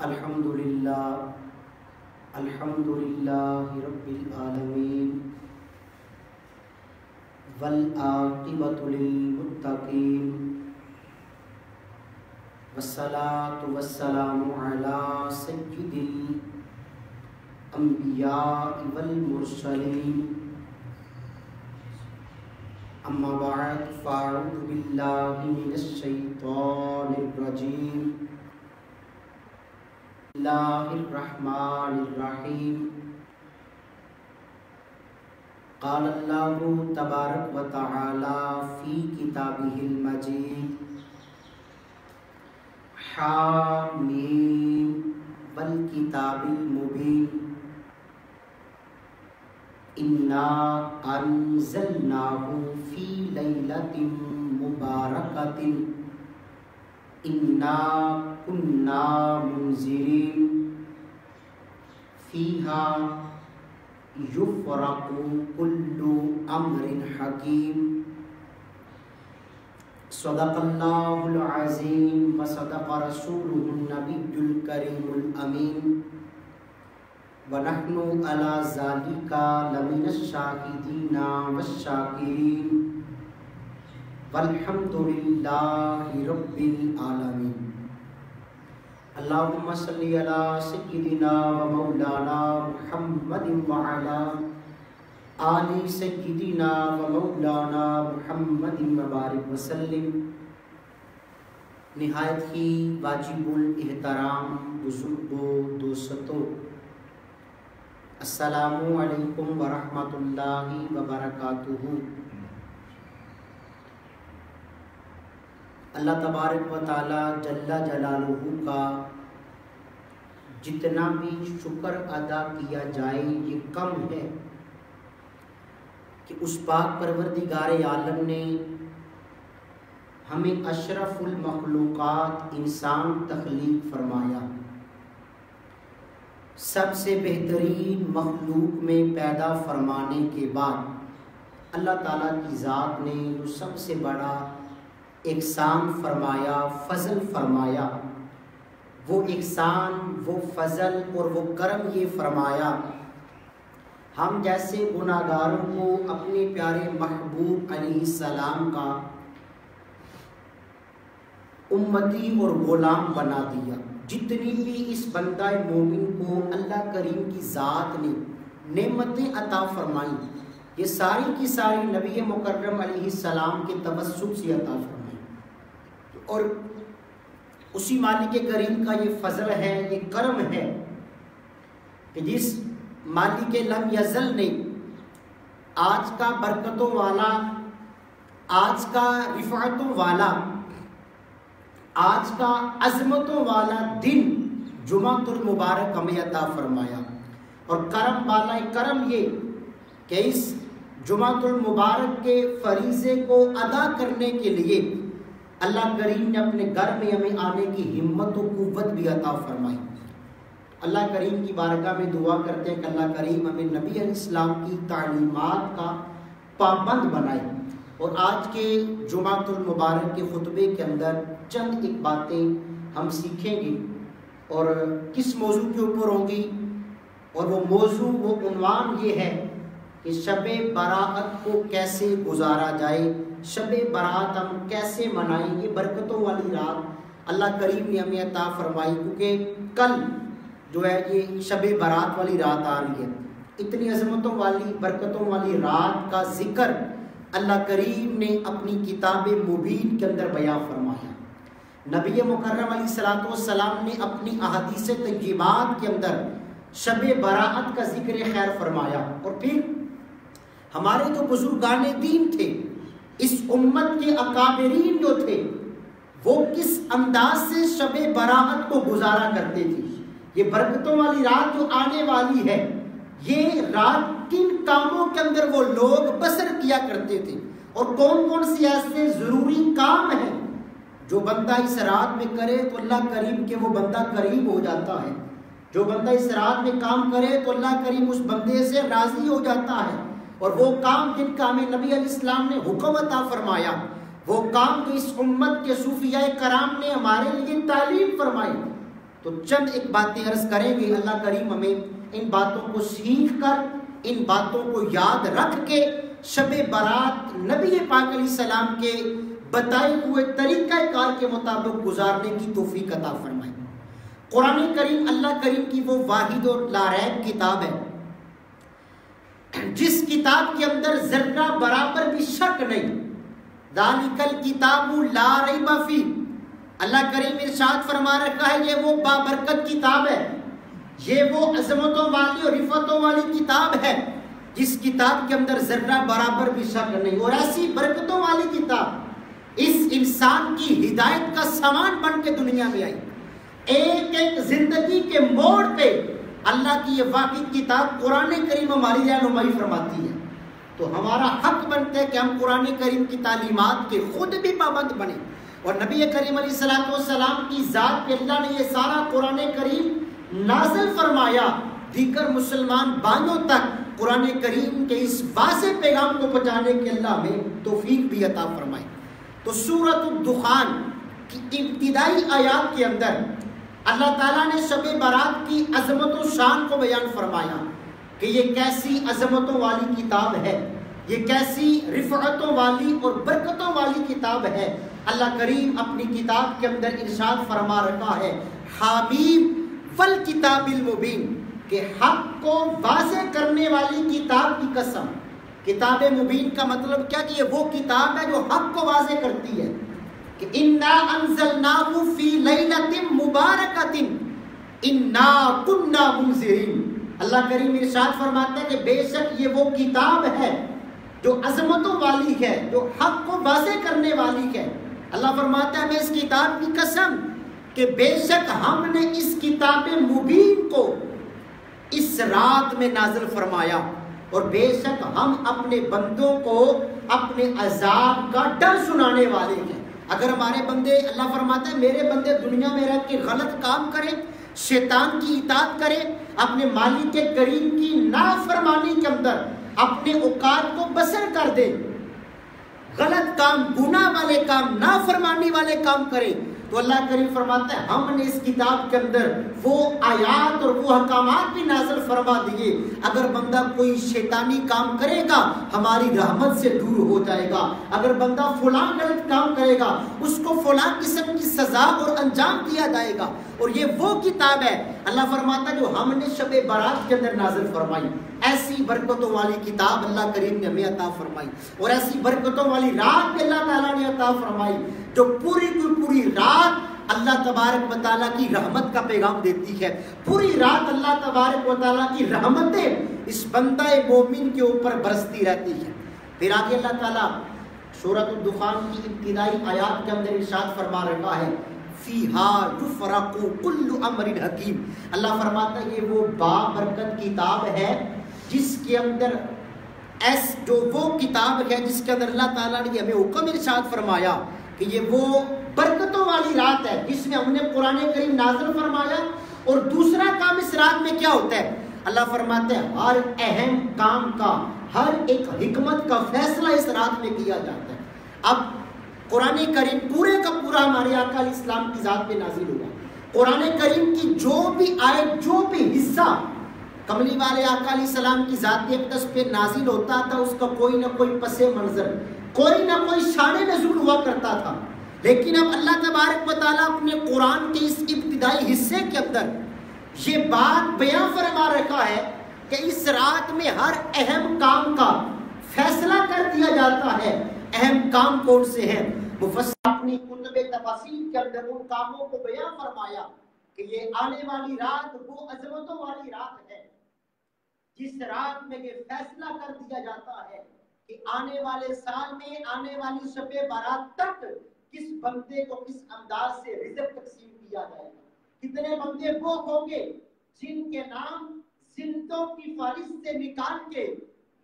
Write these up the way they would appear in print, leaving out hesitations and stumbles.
الحمدللہ رب العالمین والعاقبۃ للمتقین والصلاۃ والسلام علی سید الانبیاء والمرسلین اما بعد فاعوذ باللہ من الشیطان الرجیم بسم اللہ الرحمن الرحیم قال اللہ تبارک و تعالی فی کتابہ المجید حامیم والکتاب المبین انا انزلناہ فی لیلۃ مبارکۃ انا کنا منذرین فیہا یفرق کل امر حکیم صدق اللہ العظیم وصدق رسولہ النبی الکریم الامین ونحن علی ذالک لمن الشاہدین والشاکرین والحمد للہ رب العالمین اللہم صلی علی سیدنا و مولانا محمد وعلی آل سیدنا و مولانا محمد مبارک وسلم۔ نہایت ہی واجب الاحترام بزرگوں دوستوں، السلام علیکم ورحمۃ اللہ وبرکاتہ۔ اللہ تبارک و تعالی جل جلالہ کا جتنا بھی شکر ادا کیا جائے یہ کم ہے کہ اس پاک پروردگار عالم نے ہمیں اشرف المخلوقات انسان تخلیق فرمایا، سب سے بہترین مخلوق میں پیدا فرمانے کے بعد اللہ تعالیٰ کی ذات نے جو سب سے بڑا احسان فرمایا، فضل فرمایا، وہ احسان، وہ فضل اور وہ کرم یہ فرمایا ہم جیسے گناہگاروں کو اپنے پیارے محبوب علیہ السلام کا امتی اور غلام بنا دیا۔ جتنی بھی اس بندہ مومن کو اللہ کریم کی ذات نے نعمتیں عطا فرمائیں، یہ ساری کی ساری نبی مکرم علیہ السلام کے توسط سے عطا فرمائیں، اور اسی مالک کریم کا یہ فضل ہے، یہ کرم ہے کہ جس مالک لم یزل نے آج کا برکتوں والا، آج کا رفعتوں والا، آج کا عظمتوں والا دن جمعۃ المبارک ہمیں عطا فرمایا، اور کرم والا کرم یہ کہ اس جمعۃ المبارک کے فریضے کو ادا کرنے کے لیے اللہ کریم نے اپنے گھر میں ہمیں آنے کی ہمت و قوت بھی عطا فرمائی۔ اللہ کریم کی بارگاہ میں دعا کرتے ہیں کہ اللہ کریم ہمیں نبی علیہ السلام کی تعلیمات کا پابند بنائے، اور آج کے جمعۃ المبارک کے خطبے کے اندر چند ایک باتیں ہم سیکھیں گے، اور کس موضوع کے اوپر ہوں گی، اور وہ موضوع، وہ عنوان یہ ہے کہ شب برات کو کیسے گزارا جائے، شب برات ہم کیسے منائیں۔ یہ برکتوں والی رات اللہ کریم نے ہمیں عطا فرمائی، کیونکہ کل جو ہے یہ شب برات والی رات آ رہی ہے۔ اتنی عظمتوں والی، برکتوں والی رات کا ذکر اللہ کریم نے اپنی کتاب مبین کے اندر بیان فرمایا۔ نبی مکرم علیہ الصلوۃ والسلام نے اپنی احادیث طیبات کے اندر شب برات کا ذکر خیر فرمایا، اور پھر ہمارے جو بزرگان دین تھے، اس امت کے اکابرین جو تھے، وہ کس انداز سے شب برات کو گزارا کرتے تھے۔ یہ برکتوں والی رات جو آنے والی ہے، یہ رات کن کاموں کے اندر وہ لوگ بسر کیا کرتے تھے، اور کون کون سے ایسے ضروری کام ہیں جو بندہ اس رات میں کرے تو اللہ کریم کے وہ بندہ قریب ہو جاتا ہے، جو بندہ اس رات میں کام کرے تو اللہ کریم اس بندے سے راضی ہو جاتا ہے، اور وہ کام جن کا ہمیں نبی علیہ السلام نے حکم عطا فرمایا، وہ کام جو اس امت کے صوفیاء کرام نے ہمارے لیے تعلیم فرمائی، تو چند ایک باتیں عرض کریں گے، اللہ کریم ہمیں ان باتوں کو سیکھ کر، ان باتوں کو یاد رکھ کے شب برات نبی پاک علیہ السلام کے بتائے ہوئے طریقہ کار کے مطابق گزارنے کی توفیق عطا فرمائے۔ قرآن کریم اللہ کریم کی وہ واحد اور لاریب کتاب ہے جس کتاب کے اندر ذرہ برابر بھی شک نہیں۔ ذالک الکتاب لا ریب فیہ، اللہ کریم ارشاد فرما رکھا ہے یہ وہ بابرکت کتاب ہے، یہ وہ عظمتوں والی اور رفعتوں والی کتاب ہے جس کتاب کے اندر ذرہ برابر بھی شک نہیں، اور ایسی برکتوں والی کتاب اس انسان کی ہدایت کا سامان بن کے دنیا میں آئی۔ ایک ایک زندگی کے موڑ پہ اللہ کی یہ واحد کتاب قرآن کریم ہماری رہنمائی فرماتی ہے، تو ہمارا حق بنتا ہے کہ ہم قرآن کریم کی تعلیمات کے خود بھی پابند بنیں، اور نبی کریم علیہ السلام کی ذات پہ اللہ نے یہ سارا قرآن کریم نازل فرمایا، دیگر مسلمان بھائیوں تک قرآن کریم کے اس واضح پیغام کو پہنچانے کے اللہ ہمیں توفیق بھی عطا فرمائے۔ تو سورۃ الدخان کی ابتدائی آیات کے اندر اللہ تعالیٰ نے شب برات کی عظمت و شان کو بیان فرمایا کہ یہ کیسی عظمتوں والی کتاب ہے، یہ کیسی رفعتوں والی اور برکتوں والی کتاب ہے۔ اللہ کریم اپنی کتاب کے اندر ارشاد فرما رکھا ہے حامیم والکتاب المبین، کہ حق کو واضح کرنے والی کتاب کی قسم۔ کتاب مبین کا مطلب کیا کہ یہ وہ کتاب ہے جو حق کو واضح کرتی ہے، کہ انا انزلناہ فی لیلۃ مبارکۃ انا کنا منذرین۔ اللہ کریم ارشاد فرماتا ہے کہ بے شک یہ وہ کتاب ہے جو عظمتوں والی ہے، جو حق کو واضح کرنے والی ہے۔ اللہ فرماتا ہے میں اس کتاب کی قسم کہ بے شک ہم نے اس کتاب مبین کو اس رات میں نازل فرمایا، اور بے شک ہم اپنے بندوں کو اپنے عذاب کا ڈر سنانے والے ہیں۔ اگر ہمارے بندے، اللہ فرماتا ہے میرے بندے دنیا میں رہ کے غلط کام کریں، شیطان کی اطاعت کریں، اپنے مالک کے کریم کی نافرمانی کے اندر اپنے اوقات کو بسر کر دیں، غلط کام، گناہ والے کام، نافرمانی والے کام کریں، تو اللہ کریم فرماتا ہے ہم نے اس کتاب کے اندر وہ آیات اور وہ احکامات بھی نازل فرما دیے، اگر بندہ کوئی شیطانی کام کرے گا ہماری رحمت سے دور ہو جائے گا، اگر بندہ فلاں غلط کام کرے گا اس کو فلاں قسم کی سزا اور انجام دیا جائے گا، اور یہ وہ کتاب ہے اللہ فرماتا ہے جو ہم نے شب برات کے اندر نازل فرمائی۔ ایسی برکتوں والی کتاب اللہ کریم نے ہمیں عطا فرمائی، اور ایسی برکتوں والی رات بھی اللہ تعالیٰ نے عطا فرمائی جو پوری کی پوری رات اللہ تبارک و تعالیٰ کی رحمت کا پیغام دیتی ہے۔ پوری رات اللہ تبارک و تعالیٰ کی رحمتیں اس بندہ مومن کے اوپر برستی رہتی ہے۔ پھر آگے اللہ تعالیٰ سورۃ الدخان کی ابتدائی آیات کے اندر ارشاد فرما رہا ہے فیہا یفرق کل امر حکیم۔ اللہ فرماتا ہے یہ وہ بابرکت کتاب ہے جس کے اندر جو وہ کتاب ہے جس کے اندر اللہ تعالیٰ نے ہمیں حکم ارشاد فرمایا کہ یہ وہ برکتوں والی رات ہے جس میں ہم نے قرآن کریم نازل فرمایا۔ اور دوسرا کام اس رات میں کیا ہوتا ہے؟ اللہ فرماتے ہیں ہر اہم کام کا، ہر ایک حکمت کا فیصلہ اس رات میں کیا جاتا ہے۔ اب قرآن کریم پورے کا پورا ہمارے آقا علیہ السلام کی ذات پہ نازل ہوا۔ قرآن کریم کی جو بھی آیت، جو بھی حصہ کملی والے آقا علیہ السلام کی ذات اقدس پہ نازل ہوتا تھا اس کا کوئی نہ کوئی پس منظر، کوئی نہ کوئی شان نزول ہوا کرتا تھا۔ لیکن اب اللہ تبارک و تعالیٰ اپنے قرآن کے اس ابتدائی حصے کے اندر یہ بات بیان فرما رکھا ہے کہ اس رات میں ہر اہم کام کا فیصلہ کر دیا جاتا ہے۔ اہم کام کون سے ہیں؟ مفسر اپنی کتب تفاسیر کے اندر ان کاموں کو بیان فرمایا کہ یہ آنے والی رات وہ عظمتوں والی رات ہے جس رات میں یہ فیصلہ کر دیا جاتا ہے کہ آنے والے سال میں، آنے والی شب برات تک کس بندے کو کس انداز سے رزق تقسیم کیا جائے گا۔ کتنے بندے وہ ہوں گے جن کے نام زندوں کی فہرست سے نکال کے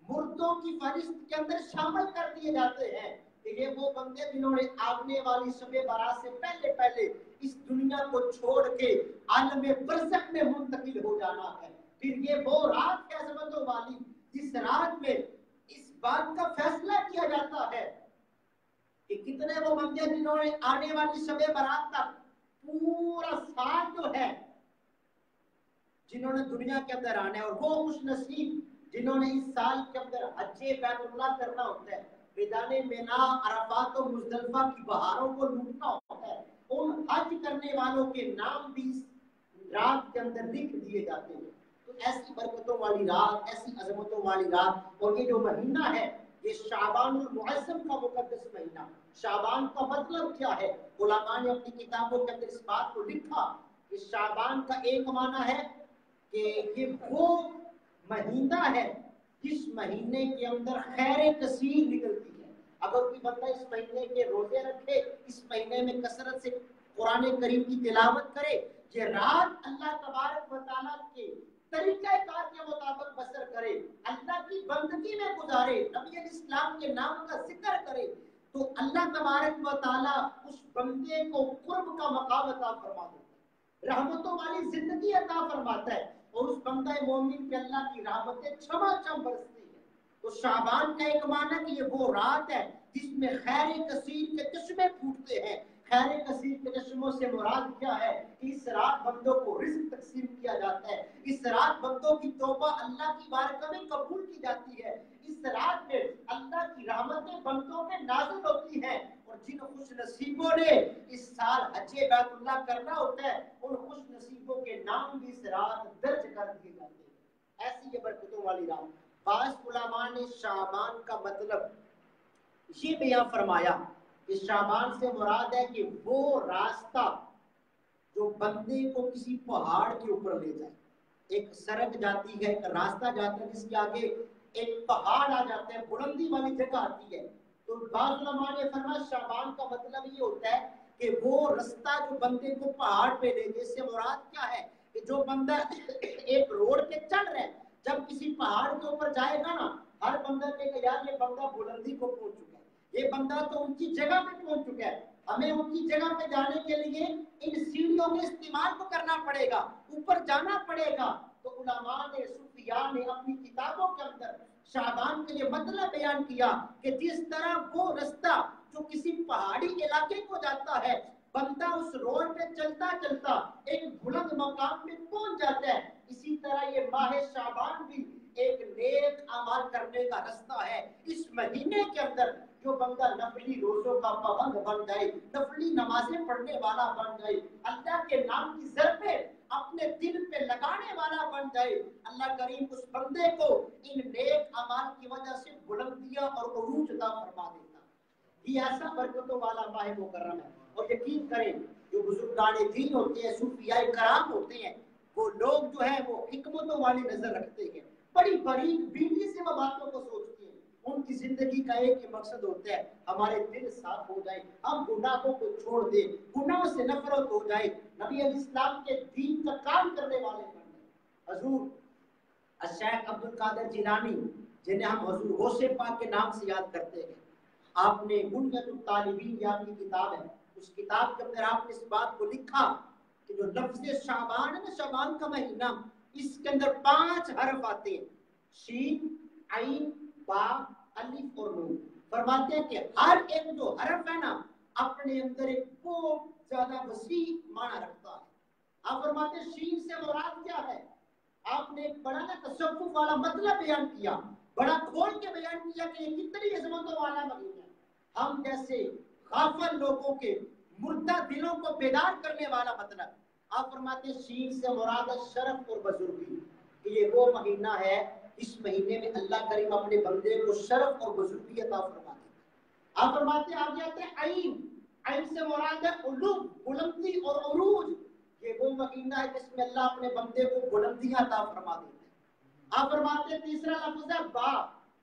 مردوں کی فہرست کے اندر شامل کر دیے جاتے ہیں کہ یہ وہ بندے جنہوں نے آنے والی شب برات سے پہلے پہلے اس دنیا کو چھوڑ کے عالم برزخ میں منتقل ہو جانا ہے۔ پھر یہ وہ رات ہے عظمتوں والی جس رات میں اس بات کا فیصلہ کیا جاتا ہے کہ کتنے وہ بندے جنہوں نے آنے والی شب برات تک پورا سال جو ہے جنہوں نے دنیا کے اندر آنا ہے، اور وہ خوش نصیب جنہوں نے اس سال کے اندر حج بیت اللہ کرنا ہوتا ہے، میدان مینا، عرفات و مزدلفہ کی بہاروں کو لوٹنا ہوتا ہے، ان حج کرنے والوں کے نام بھی اس رات کے اندر لکھ دیے جاتے ہیں۔ تو ایسی برکتوں والی رات، ایسی عظمتوں والی رات، اور یہ جو مہینہ ہے یہ شعبان المعظم کا مقدس مہینہ۔ شعبان کا مطلب کیا ہے؟ علماء نے اپنی کتابوں کے اندر اس بات کو لکھا کہ شعبان کا ایک معنی ہے کہ یہ وہ مہینہ ہے جس مہینے کے اندر خیر کثیر نکلتی ہے۔ اگر کوئی بندہ اس مہینے کے روزے رکھے، اس مہینے میں کثرت سے قرآن کریم کی تلاوت کرے، یہ رات اللہ تبارک و تعالیٰ کے طریقہ کار کے مطابق بسر کرے، اللہ کی بندگی میں گزارے، نبی علیہ السلام کے نام کا ذکر کرے، تو اللہ تبارک و تعالیٰ اس بندے کو قرب کا مقام عطا فرما دیتا ہے، رحمتوں والی زندگی عطا فرماتا ہے، اور اس بندہ مومن پہ اللہ کی رحمتیں چھما چھم برستی ہیں۔ تو شعبان کا ایک معنی کہ یہ وہ رات ہے جس میں خیر کثیر کے چشمے پھوٹتے ہیں۔ خیر کثیر کے چشموں سے مراد کیا ہے کہ اس رات بندوں کو رزق تقسیم کیا جاتا ہے، اس رات بندوں کی توبہ اللہ کی بارگاہ میں قبول کی جاتی ہے، اس رات میں اللہ کی رحمتیں بندوں پہ نازل ہوتی ہیں، اور جن خوش نصیبوں نے اس سال حج بیت اللہ کرنا ہوتا ہے ان خوش نصیبوں کے نام بھی اس رات درج کر دیے جاتے ہیں۔ ایسی یہ برکتوں والی رات۔ بعض علماء نے شعبان کا مطلب یہ بیان فرمایا کہ شعبان سے مراد ہے کہ وہ راستہ جو بندے کو کسی پہاڑ کے اوپر لے جائے، ایک سڑک جاتی ہے، ایک راستہ جاتا ہے جس کے آگے ایک پہاڑ آ جاتا ہے، بلندی والی جگہ آتی ہے، تو بعض علماء نے فرمایا شعبان کا مطلب یہ ہوتا ہے کہ وہ رستہ جو بندے کو پہاڑ پہ لے جائے۔ اس سے مراد کیا ہے کہ جو بندہ ایک روڈ پہ چل رہا ہے، جب کسی پہاڑ کے اوپر جائے گا نا، ہر بندہ کہے گا یار یہ بندہ بلندی کو پہنچ چکا ہے، یہ بندہ تو اونچی جگہ پہ پہنچ چکا ہے، ہمیں اونچی جگہ پہ جانے کے لیے ان سیڑھیوں کے استعمال کو کرنا پڑے گا، اوپر جانا پڑے گا۔ تو علماء نے، صوفیاء نے اپنی کتابوں کے اندر شعبان کا یہ مطلب بیان کیا کہ جس طرح وہ رستہ جو کسی پہاڑی علاقے کو جاتا ہے، بندہ اس روڈ پہ چلتا چلتا ایک بلند مقام پہ پہنچ جاتا ہے، اسی طرح یہ ماہ شعبان بھی ایک نیک اعمال کرنے کا رستہ ہے۔ اس مہینے کے اندر جو بندہ نفلی روزوں کا پابند بن جائے، نفلی نمازیں پڑھنے والا بن جائے، اللہ کے نام کی ضربیں اپنے دل پہ لگانے والا بن جائے، اللہ کریم اس بندے کو ان نیک اعمال کی وجہ سے بلندیاں اور عروج عطا فرما دیتا ہے۔ یہ ایسا برکتوں والا ماہ مکرم ہے، اور یقین کریں جو بزرگان دین ہوتے ہیں، صوفیاء کرام ہوتے ہیں، وہ لوگ جو ہے وہ حکمتوں والی نظر رکھتے ہیں، بڑی باریک بینی سے وہ باتوں کو سوچتے ہیں۔ ان کی زندگی کا ایک ہی مقصد ہوتا ہے ہمارے دل صاف ہو جائے، ہم گناہوں کو چھوڑ دیں، گناہوں سے نفرت ہو جائے، نبی علیہ السلام کے دین کا کام کرنے والے بن جائیں۔ حضور الشیخ عبد القادر جیلانی، جنہیں ہم حضور غوث پاک کے نام سے یاد کرتے ہیں، آپ نے بنیۃ الطالبین یہ آپ کی کتاب ہے، اس کتاب کے اندر آپ نے اس بات کو لکھا کہ جو لفظ شعبان ہے نا، شعبان کا مہینہ، اس کے اندر 5 حرف آتے ہیں، شین، عین، با، الف اور نون۔ فرماتے ہیں کہ ہر ایک جو حرف ہے نا اپنے اندر ایک بہت زیادہ وسیع معنی رکھتا ہے۔ آپ فرماتے ہیں شین سے مراد کیا ہے؟ آپ نے ایک بڑا نا تصوف والا مطلب بیان کیا، بڑا کھول کے بیان کیا کہ یہ کتنی عظمتوں والا مہینہ ہے۔ ہم جیسے غافل لوگوں کے مردہ دلوں کو بیدار کرنے والا مطلب۔ آپ فرماتے ہیں شین سے مراد ہے شرف اور بزرگی، کہ یہ وہ مہینہ ہے اس مہینے میں اللہ کریم اپنے بندے کو شرف اور بزرگی عطا فرماتے ہیں۔ آپ فرماتے ہیں آگے آتے ہیں عین، عین سے مراد ہے علو، بلندی اور عروج، یہ وہ مہینہ ہے جس میں اللہ اپنے بندے کو بلندیاں عطا فرما دیتے ہیں۔ آپ فرماتے ہیں تیسرا لفظ ہے با،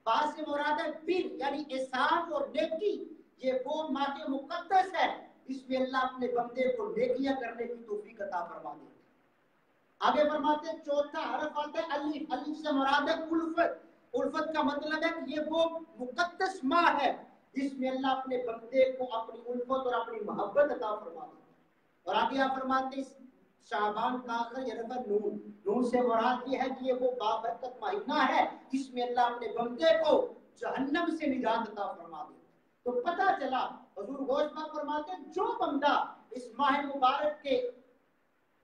با سے مراد ہے بر یعنی احسان اور نیکی، یہ وہ ماہ مقدس ہے اس میں اللہ اپنے بندے کو نیکیاں کرنے کی توفیق عطا فرما دیتے ہیں۔ آگے فرماتے ہیں چوتھا حرف آتا ہے الف، الف سے مراد ہے الفت، الفت کا مطلب ہے کہ یہ وہ مقدس ماہ ہے جس میں اللہ اپنے بندے کو اپنی الفت اور اپنی محبت عطا فرما دیتے ہیں۔ اور آگے آپ فرماتے ہیں شعبان کا آخر حرف ہے نون، نون سے مراد یہ ہے کہ یہ وہ بابرکت مہینہ ہے جس میں اللہ اپنے بندے کو جہنم سے نجات عطا فرما دیتے ہیں۔ تو پتہ چلا حضور غوث پاک فرماتے ہیں جو بندہ اس ماہ مبارک کے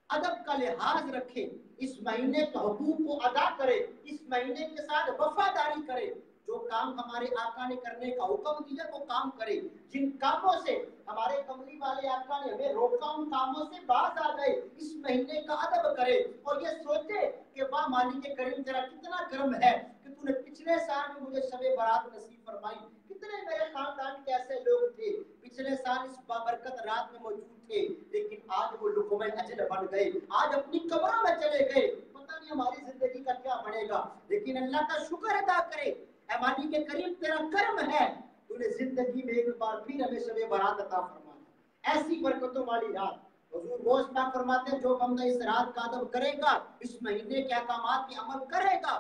ادب کا لحاظ رکھے، اس مہینے کے حقوق کو ادا کرے، اس مہینے کے ساتھ وفاداری کرے، جو کام ہمارے آقا نے کرنے کا حکم دیا وہ کام کرے، جن کاموں سے ہمارے کملی والے آقا نے ہمیں روکا ان کاموں سے باز آ گئے، اس مہینے کا ادب کرے اور یہ سوچے کہ واہ مالک کریم تیرا کتنا کرم ہے کہ تو نے پچھلے سال میں مجھے شب برات نصیب فرمائی، کتنے میرے خاندان کے ایسے لوگ تھے پچھلے سال اس بابرکت رات میں موجود تھے لیکن آج وہ لقمہ اجل بن گئے، آج اپنی قبروں میں چلے گئے، پتہ نہیں ہماری زندگی کا کیا بنے گا، لیکن اللہ کا شکر ادا کرے، اے مالک کریم تیرا کرم ہے، تو نے زندگی میں ایک بار پھر ہمیں شب برات عطا فرمایا، ایسی برکتوں والی رات۔ حضور غوث پاک فرماتے ہیں جو بندہ اس رات کا ادب کرے گا، اس مہینے کے احکامات کی عمل کرے گا،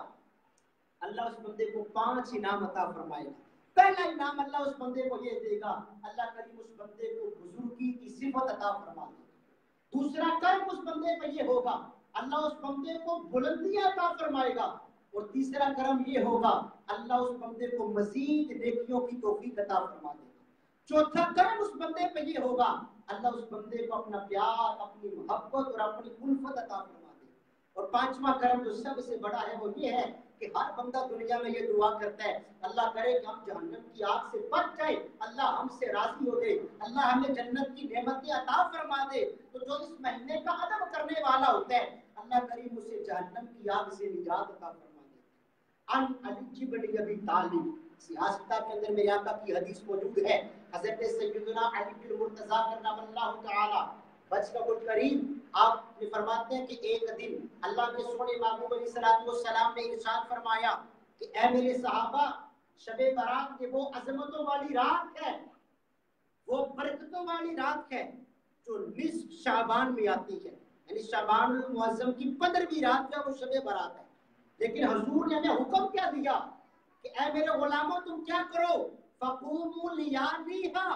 اللہ اس بندے کو 5 انعام عطا فرمائے گا۔ پہلا انعام اللہ اس بندے کو یہ دے گا، اللہ کریم اس بندے کو بزرگی کی صفت عطا فرما دے گا۔ دوسرا کرم اس بندے پہ یہ ہوگا، اللہ اس بندے کو بلندیاں عطا فرمائے گا، اور تیسرا کرم یہ ہوگا اللہ اس بندے کو مزید نیکیوں کی توفیق عطا فرما دے گا۔ چوتھا کرم اس بندے پہ یہ ہوگا، اللہ اس بندے کو اپنا پیار، اپنی محبت اور اپنی الفت عطا فرما دے گا۔ اور پانچواں کرم جو سب سے بڑا ہے وہ یہ ہے کہ ہر بندہ دنیا میں یہ دعا کرتا ہے اللہ کرے کہ ہم جہنم کی آگ سے بچ جائے، اللہ ہم سے راضی ہو جائے، اللہ ہمیں جنت کی نعمتیں عطا فرما دے۔ تو جو اس مہینے کا ادب کرنے والا ہوتا ہے اللہ کریم اسے جہنم کی آگ سے نجات عطا فرما دے۔ ان علی بن ابی طالب سیاستہ کے اندر میرے آقا کی حدیث موجود ہے، حضرت سیدنا علی بن مرتضیٰ کرم اللہ تعالی وجہہ الکریم آپ نے فرماتے ہیں کہ ایک دن اللہ کے سونے محبوب علیہ الصلوۃ والسلام نے ارشاد فرمایا کہ اے میرے صحابہ، شب برات کے وہ عظمتوں والی رات ہے، وہ برکتوں والی رات ہے جو نصف شعبان میں آتی ہے، یعنی شعبان المعظم کی 15ویں رات جو وہ شب برات ہے۔ لیکن حضور نے ہمیں حکم کیا دیا کہ اے میرے غلاموں تم کیا کرو، فقوموا لیالیھا،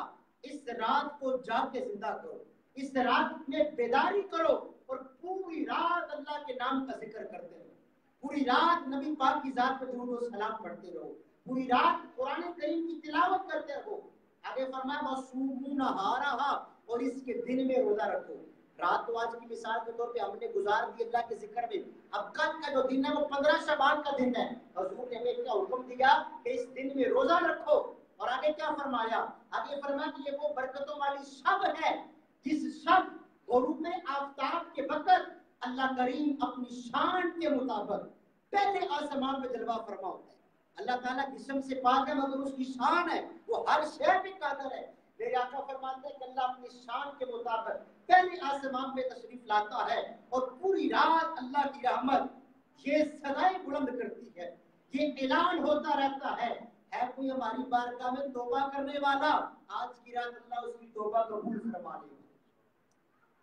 اس رات کو جاگ کے زندہ کرو، اس رات میں بیداری کرو اور پوری رات اللہ کے نام کا ذکر کرتے رہو، پوری رات نبی پاک کی ذات پہ درود و سلام پڑھتے رہو، پوری رات قرآن کریم کی تلاوت کرتے رہو۔ آگے فرمایا وَصُومُوا نَهَارَهَا، اور اس کے دن میں روزہ رکھو۔ رات تو آج کی مثال کے طور پہ ہم نے گزار دی اللہ کے ذکر میں، اب کل کا جو دن ہے وہ 15 شعبان کا دن ہے، حضور نے ہمیں کیا حکم دیا کہ اس دن میں روزہ رکھو، اور آگے کیا فرمایا، آگے فرمایا کہ یہ وہ برکتوں والی شب ہے جس شب غروب آفتاب کے وقت اللہ کریم اپنی شان کے مطابق پہلے آسمان میں جلوہ فرما ہوتا ہے۔ اللہ تعالیٰ جسم سے پاک ہے مگر اس کی شان ہے، وہ ہر شے پہ قادر ہے۔ میرے آقا فرماتے ہیں کہ اللہ اپنی شان کے مطابق پہلے آسمان میں تشریف لاتا ہے اور پوری رات اللہ کی رحمت یہ صدائیں بلند کرتی ہے، یہ اعلان ہوتا رہتا ہے کوئی ہماری بارگاہ میں توبہ کرنے والا، آج کی رات اللہ اس کی توبہ قبول فرما لے گا۔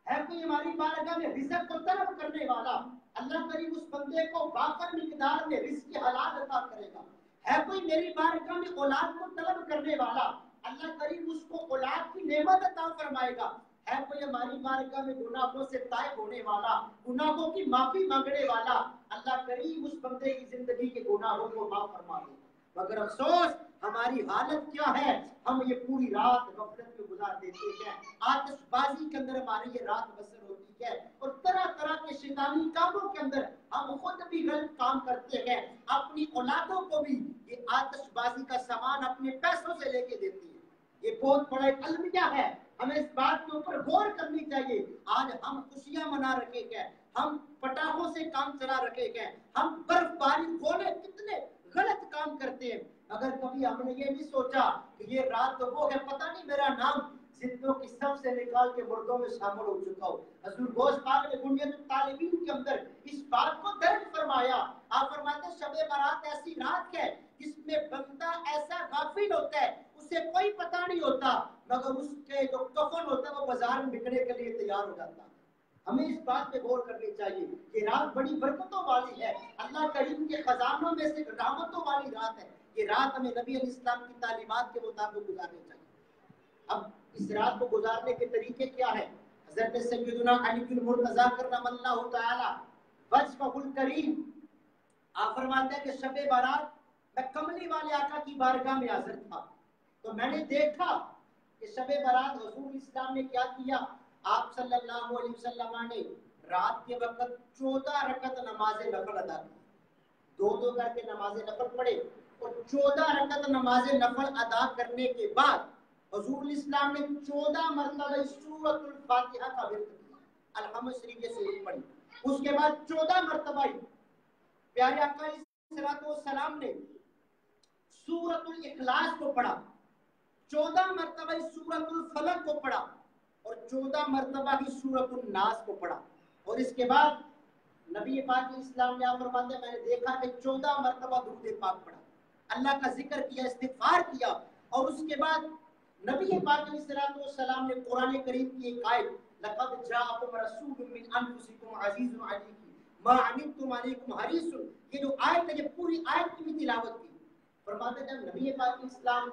ہے کوئی ہماری بارگاہ میں رزق کو طلب کرنے والا، اللہ کریم اس بندے کو وافر مقدار میں رزق حلال عطا کرے گا۔ ہے کوئی میری بارگاہ میں اولاد کو طلب کرنے والا، اللہ کریم اس کو اولاد کی نعمت عطا فرمائے گا۔ ہے کوئی ہماری بارگاہ میں گناہوں سے تائب ہونے والا، گناہوں کی معافی مانگنے والا، اللہ کریم اس بندے کی زندگی کے گناہوں کو معاف فرما دے گا۔ مگر افسوس ہماری حالت کیا ہے، ہم یہ پوری رات غفلت میں گزار دیتے ہیں، آتش بازی کے اندر ہماری یہ رات بسر ہوتی ہے، اور طرح طرح کے شیطانی کاموں کے اندر ہم خود بھی غلط کام کرتے ہیں، اپنی اولادوں کو بھی یہ آتش بازی کا سامان اپنے پیسوں سے لے کے دیتی ہے۔ یہ بہت بڑا ایک المیہ ہے، ہمیں اس بات کے اوپر غور کرنی چاہیے۔ آج ہم خوشیاں منا رکھے ہیں، ہم پٹاخوں سے کام چلا رکھے ہیں، ہم برف باری گولے کتنے غلط کام کرتے ہیں، اگر کبھی ہم نے یہ نہیں سوچا کہ یہ رات تو وہ ہے پتہ نہیں میرا نام زندوں کی سب سے نکال کے مردوں میں شامل ہو چکا ہو۔ حضور غوث پاک نے بنیت الطالبین کے اندر اس بات کو درج فرمایا، آپ فرماتے ہیں شب برات ایسی رات ہے جس میں بندہ ایسا غافل ہوتا ہے اسے کوئی پتہ نہیں ہوتا، مگر اس کے جو کفن ہوتا ہے وہ بازار میں بکنے کے لیے تیار ہو جاتا ہے۔ ہمیں اس بات پہ غور کرنی چاہیے، یہ رات بڑی برکتوں والی ہے، اللہ کریم کے خزانوں میں سے رحمتوں والی رات ہے، یہ رات ہمیں نبی علیہ السلام کی تعلیمات کے مطابق گزارنی چاہیے۔ اب اس رات کو گزارنے کے طریقے کیا ہیں؟ حضرت سیدنا علی بن مرتضیٰ کرم اللہ تعالی وجہہ الکریم آپ فرماتے ہیں کہ شب برات میں کملی والے آقا کی بارگاہ میں حاضر تھا، تو میں نے دیکھا کہ شب برات حضور اسلام نے کیا کیا، آپ صلی اللہ علیہ وسلم نے رات کے وقت 14 رکعت نماز نفل ادا کی، دو دو کر کے نماز نفل پڑھے، اور 14 رکعت نماز نفل ادا کرنے کے بعد حضور الاسلام نے 14 مرتبہ سورۃ الفاتحہ کا ورد کیا، الحمد شریف کی سورت پڑھی، اس کے بعد 14 مرتبہ پیارے آقا علیہ السلام نے سورۃ الاخلاص کو پڑھا، 14 مرتبہ سورۃ الفلق کو پڑھا، اور 14 مرتبہ ہی سورۃ الناس کو پڑھا، اور اس کے بعد نبی پاک اسلام نے فرماتے ہیں میں نے دیکھا کہ 14 مرتبہ درود پاک پڑھا، اللہ کا ذکر کیا، استغفار کیا، اور اس کے بعد نبی پاک علیہ السلام نے قرآن کریم کی ایک آیت لقد جاءکم رسول من انفسکم عزیز علیکم ما عنتم علیکم حریص، یہ جو آیت ہے یہ پوری آیت کی بھی تلاوت کی۔ فرماتے ہیں جب نبی پاک اسلام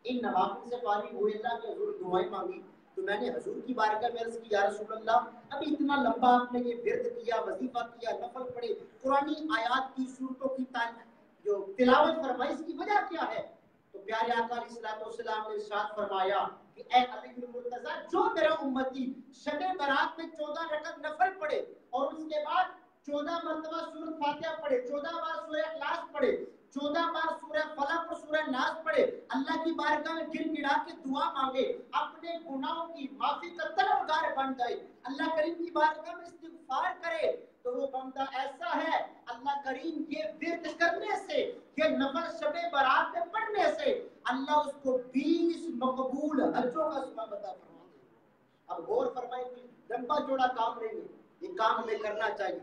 ان نوافل سے فارغ ہوئے، اللہ کے حضور دعائیں مانگی، تو میں نے حضور کی بارگاہ میں عرض کی یا رسول اللہ ابھی اتنا لمبا آپ نے یہ ورد کیا، وظیفہ کیا، نفل پڑھے، قرآنی آیات کی صورتوں کی جو تلاوت فرمائی، اس کی وجہ کیا ہے؟ تو پیارے آقا علیہ السلام نے ارشاد فرمایا کہ اے علی بن مرتضیٰ، جو میرا امتی شب برات میں 14 رکعت نفل پڑھے اور اس کے بعد 14 مرتبہ سورۃ فاتحہ پڑھے، 14 بار سورہ اخلاص پڑھے، 14 بار سورہ فلق اور سورہ ناس پڑھے، اللہ کی بارگاہ میں گر گڑا کے دعا مانگے، اپنے گناہوں کی معافی کا طلبگار بن جائے، اللہ کریم کی بارگاہ میں استغفار کرے، تو وہ بندہ ایسا ہے اللہ کریم یہ ورد کرنے سے، یہ نفل شب برات میں پڑھنے سے اللہ اس کو 20 مقبول حجوں کا ثواب عطا فرما دے۔ اب غور فرمائیں کہ لمبا چوڑا کام نہیں ہے، یہ کام ہمیں کرنا چاہیے،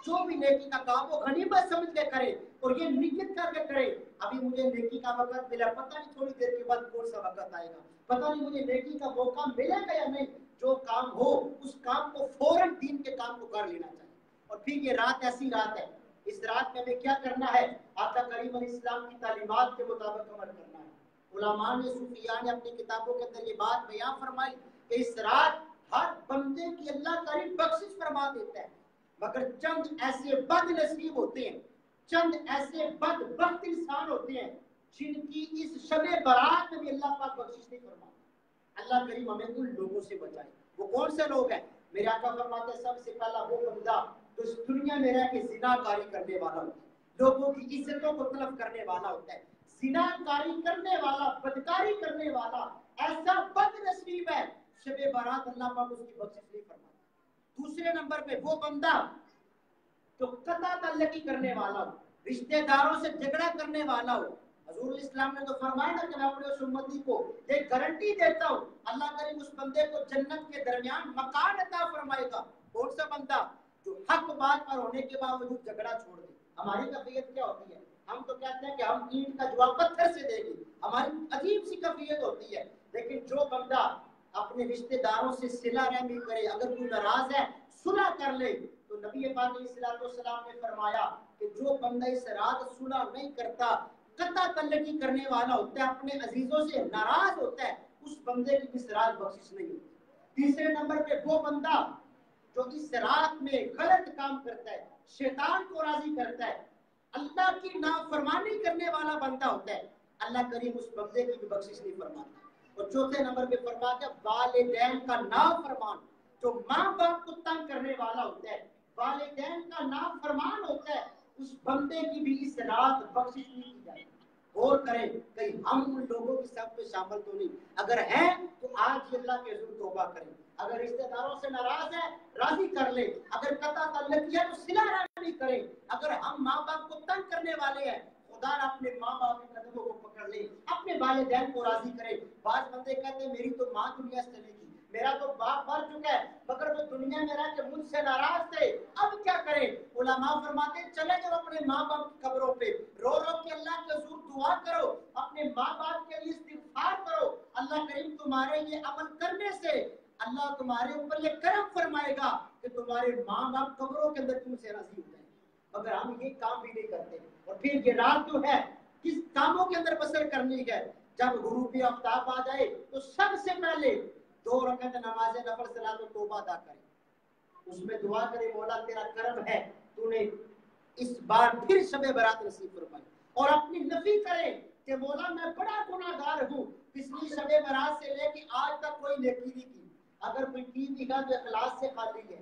جو بھی نیکی کا کام وہ غنیمت سمجھ کے کرے اور یہ نیت کر کے کرے ابھی مجھے نیکی کا وقت ملا، پتہ نہیں تھوڑی دیر کے بعد کون سا وقت آئے گا، پتہ نہیں مجھے نیکی کا موقع ملے گا یا نہیں، جو کام ہو اس کام کو فوراً دین کے کام کو کر لینا چاہیے۔ اور پھر یہ رات ایسی رات ہے، اس رات میں ہمیں کیا کرنا ہے؟ آقا کریم علیہ السلام کی تعلیمات کے مطابق عمل کرنا ہے۔ علماء نے، صوفیاء نے اپنی کتابوں کے اندر یہ بات بیان فرمائی کہ اس رات ہر بندے کی اللہ کریم بخشش فرما دیتا ہے، مگر چند ایسے بد نصیب ہوتے ہیں، چند ایسے بدبخت انسان ہوتے ہیں جن کی اس شب برات میں بھی اللہ پاک بخشش نہیں فرماتا۔ اللہ کریم ہمیں ان لوگوں سے بچائے۔ وہ کون سے لوگ ہیں؟ میرے آقا فرماتے ہیں سب سے پہلا وہ بندہ جو اس دنیا میں رہ کے زنا کاری کرنے والا ہوتا ہے، لوگوں کی عزتوں کو تلف کرنے والا ہوتا ہے، زنا کاری کرنے والا، بدکاری کرنے والا ایسا بد نصیب ہے، شب برات اللہ پاک اس کی بخشش نہیں فرماتا۔ دوسرے نمبر پہ وہ بندہ جو قطع تعلقی کرنے والا ہو، رشتہ داروں سے جھگڑا کرنے والا ہو۔ حضور اسلام نے تو فرمایا نا کہ میں اپنے اس امتی کو ایک گارنٹی دیتا ہوں، اللہ کریم اس بندے کو جنت کے درمیان مکان عطا فرمائے گا۔ کون سا بندہ؟ جو حق بات پر ہونے کے باوجود جھگڑا چھوڑ دے۔ ہماری کیفیت کیا ہوتی ہے؟ ہم تو کہتے ہیں کہ ہم اینٹ کا جواب پتھر سے دیں گے، ہماری عجیب سی کیفیت ہوتی ہے، لیکن جو بندہ اپنے رشتہ داروں سے صلہ رحمی کرے، اگر کوئی ناراض ہے صلح کر لے، تو نبی پاک علیہ السلام نے فرمایا کہ جو بندہ اس رات صلح نہیں کرتا، قطع تعلقی کرنے والا ہوتا ہے، اپنے عزیزوں سے ناراض ہوتا ہے، اس بندے کی اس رات بخشش نہیں ہوتی۔ تیسرے نمبر پہ وہ بندہ جو اس رات میں غلط کام کرتا ہے، شیطان کو راضی کرتا ہے، اللہ کی نافرمانی کرنے والا بندہ ہوتا ہے، اللہ کریم اس بندے کی بھی بخشش نہیں فرماتا۔ اور چوتھے نمبر پہ فرماتا ہے والدین کا نافرمان، جو ماں باپ کو تنگ کرنے والا ہوتا ہے، والدین کا نافرمان ہوتا ہے، اس بندے کی بھی اس رات بخشش نہیں کی جائے۔ غور کریں کہیں ہم ان لوگوں کی صف میں شامل تو نہیں، اگر ہیں تو آج ہی اللہ کے حضور توبہ کریں، اگر رشتہ داروں سے ناراض ہے راضی کر لیں، اگر قطع تعلق ہے تو صلہ رحمی کریں، اگر ہم ماں باپ کو تنگ کرنے والے ہیں خدا اپنے ماں باپ کے قدموں کو پکڑ لیں، اپنے والدین کو راضی کریں۔ بعض بندے کہتے ہیں میری تو ماں دنیا سے چلی گئی، میرا تو باپ مر چکا ہے، مگر وہ دنیا میں رہ کے مجھ سے ناراض تھے، اب کیا کریں؟ علماء فرماتے ہیں چلے جاؤ اپنے ماں باپ کی قبروں پہ، رو رو کے اللہ کے حضور دعا کرو، اپنے ماں باپ کے لیے استغفار کرو، اللہ کریم تمہارے یہ عمل کرنے سے اللہ تمہارے اوپر یہ کرم فرمائے گا کہ تمہارے ماں باپ قبروں کے اندر تم سے راضی ہو جائیں۔ مگر ہم یہ کام بھی نہیں کرتے، اور پھر یہ رات جو ہے کس کاموں کے اندر بسر کرنی ہے؟ جب غروب آفتاب آ جائے تو سب سے پہلے 2 رکعت نماز نفل صلاۃ توبہ ادا کریں، اس میں دعا کرے مولا تیرا کرم ہے، تو نے اس بار پھر شب برات نصیب فرمائی، اور اپنی نفی کرے کہ مولا میں بڑا گناہگار ہوں، پچھلی شب برات سے لے کے آج تک کوئی نیکی نہیں کی، اگر کوئی کی بھی گا تو اخلاص سے خالی ہے،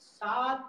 7